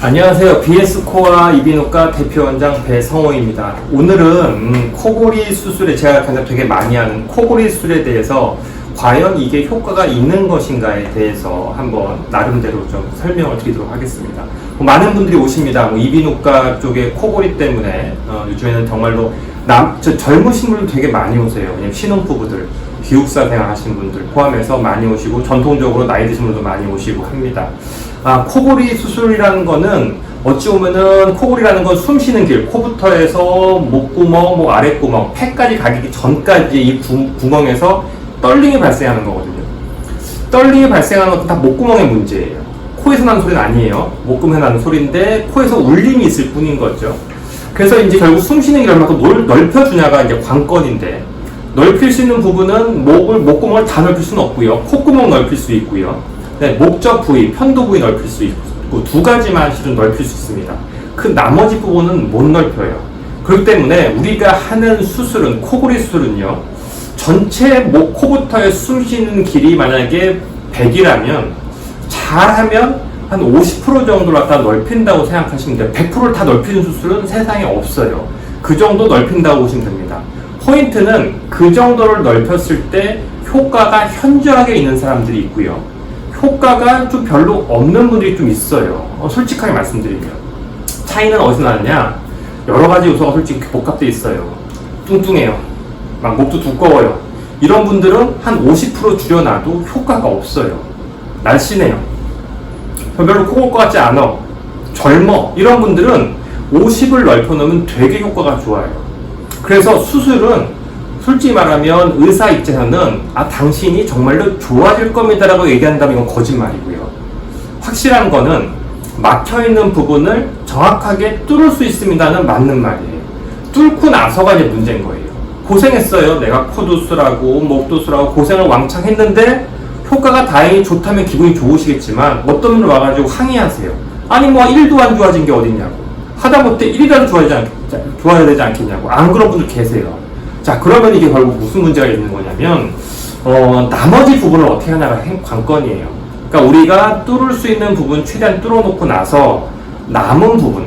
안녕하세요. BS코아 이비인후과 대표원장 배성호입니다. 오늘은 코골이 수술에 제가 가장 되게 많이 하는 코골이 수술에 대해서 과연 이게 효과가 있는 것인가에 대해서 한번 나름대로 좀 설명을 드리도록 하겠습니다. 많은 분들이 오십니다. 이비인후과 쪽에 코골이 때문에 요즘에는 정말로 젊으신 분들 되게 많이 오세요. 왜냐면 신혼부부들, 기숙사 생활하시는 분들 포함해서 많이 오시고 전통적으로 나이 드신 분들도 많이 오시고 합니다. 코골이 수술이라는 거는 어찌 보면은 코골이라는 건 숨 쉬는 길, 코부터 해서 목구멍, 아랫구멍, 폐까지 가기 전까지 이 구멍에서 떨림이 발생하는 거거든요. 떨림이 발생하는 건 다 목구멍의 문제예요. 코에서 나는 소리는 아니에요. 목구멍에서 나는 소리인데 코에서 울림이 있을 뿐인 거죠. 그래서 이제 결국 숨 쉬는 길을 얼마큼 넓혀주냐가 이제 관건인데, 넓힐 수 있는 부분은 목구멍을 다 넓힐 수는 없고요. 콧구멍 넓힐 수 있고요. 네, 목적 부위, 편도 부위 넓힐 수 있고 두 가지만 실은 넓힐 수 있습니다. 그 나머지 부분은 못 넓혀요. 그렇기 때문에 우리가 하는 수술은, 코골이 수술은요, 전체 코부터의 숨 쉬는 길이 만약에 100이라면 잘하면 한 50% 정도를 갖다 넓힌다고 생각하시면 돼요. 100%를 다 넓히는 수술은 세상에 없어요. 그 정도 넓힌다고 보시면 됩니다. 포인트는 그 정도를 넓혔을 때 효과가 현저하게 있는 사람들이 있고요. 효과가 좀 별로 없는 분들이 좀 있어요. 솔직하게 말씀드리면. 차이는 어디서 나느냐? 여러 가지 요소가 솔직히 복합되어 있어요. 뚱뚱해요. 막 목도 두꺼워요. 이런 분들은 한 50% 줄여놔도 효과가 없어요. 날씬해요. 별로 코 골 것 같지 않아. 젊어. 이런 분들은 50을 넓혀놓으면 되게 효과가 좋아요. 그래서 수술은 솔직히 말하면 의사 입장에서는 당신이 정말로 좋아질 겁니다 라고 얘기한다면 이건 거짓말이고요. 확실한 거는 막혀있는 부분을 정확하게 뚫을 수 있습니다는 맞는 말이에요. 뚫고 나서가 이제 문제인 거예요. 고생했어요. 내가 코도 수술하고 목도 수술하고 고생을 왕창 했는데 효과가 다행히 좋다면 기분이 좋으시겠지만 어떤 분들 와가지고 항의하세요. 아니 1도 안 좋아진 게 어딨냐고. 하다못해 1이라도 좋아야 되지 않겠냐고. 안 그런 분들 계세요. 자, 그러면 이게 결국 무슨 문제가 있는 거냐면 나머지 부분을 어떻게 하냐가 관건이에요. 그러니까 우리가 뚫을 수 있는 부분 최대한 뚫어놓고 나서 남은 부분,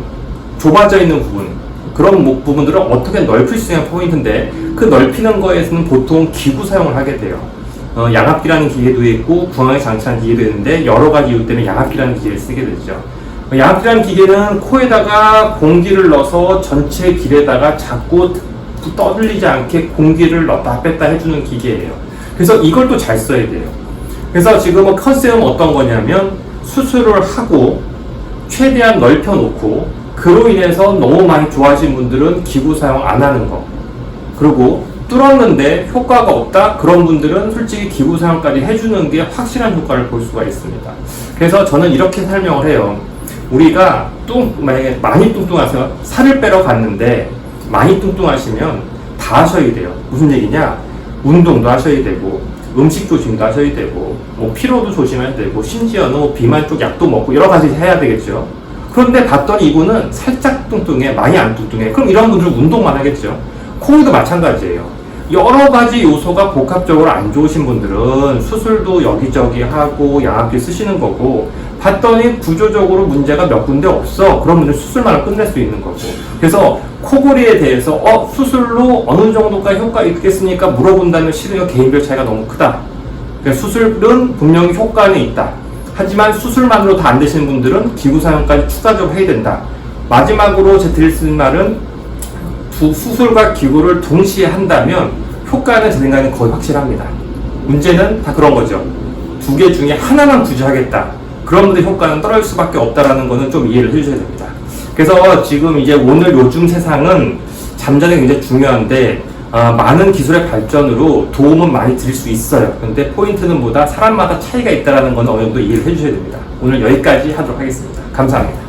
좁아져 있는 부분, 그런 부분들을 어떻게 넓힐 수 있는 포인트인데, 그 넓히는 거에서는 보통 기구 사용을 하게 돼요. 양압기라는 기계도 있고 구강에 장치하는 기계도 있는데 여러 가지 이유 때문에 양압기라는 기계를 쓰게 되죠. 양압기라는 기계는 코에다가 공기를 넣어서 전체 길에다가 자꾸 떠들리지 않게 공기를 넣었다 뺐다 해주는 기계예요. 그래서 이걸 또 잘 써야 돼요. 그래서 지금 컨셉은 어떤 거냐면, 수술을 하고 최대한 넓혀놓고 그로 인해서 너무 많이 좋아하신 분들은 기구 사용 안 하는 거, 그리고 뚫었는데 효과가 없다? 그런 분들은 솔직히 기구 사용까지 해주는 게 확실한 효과를 볼 수가 있습니다. 그래서 저는 이렇게 설명을 해요. 우리가 만약에 많이 뚱뚱하세요. 살을 빼러 갔는데 많이 뚱뚱하시면 다 하셔야 돼요. 무슨 얘기냐? 운동도 하셔야 되고, 음식 조심도 하셔야 되고, 피로도 조심해야 되고, 심지어는 비만 쪽 약도 먹고 여러 가지 해야 되겠죠. 그런데 봤더니 이분은 살짝 뚱뚱해, 많이 안 뚱뚱해. 그럼 이런 분들은 운동만 하겠죠. 코골이도 마찬가지예요. 여러 가지 요소가 복합적으로 안 좋으신 분들은 수술도 여기저기 하고 양압기 쓰시는 거고, 봤더니 구조적으로 문제가 몇 군데 없어. 그런 분들 수술만을 끝낼 수 있는 거고. 그래서 코골이에 대해서 수술로 어느 정도까지 효과가 있겠습니까? 물어본다면 실은 개인별 차이가 너무 크다. 그러니까 수술은 분명히 효과는 있다. 하지만 수술만으로 다 안 되시는 분들은 기구 사용까지 추가적으로 해야 된다. 마지막으로 제 드릴 수 있는 말은, 수술과 기구를 동시에 한다면 효과는 제 생각에는 거의 확실합니다. 문제는 다 그런 거죠. 두 개 중에 하나만 굳이 하겠다. 그런 분들 효과는 떨어질 수밖에 없다라는 거는 좀 이해를 해주셔야 됩니다. 그래서 지금 이제 오늘 요즘 세상은 잠자는 게 굉장히 중요한데, 많은 기술의 발전으로 도움은 많이 드릴 수 있어요. 근데 포인트는 사람마다 차이가 있다는 건 어느 정도 이해를 해주셔야 됩니다. 오늘 여기까지 하도록 하겠습니다. 감사합니다.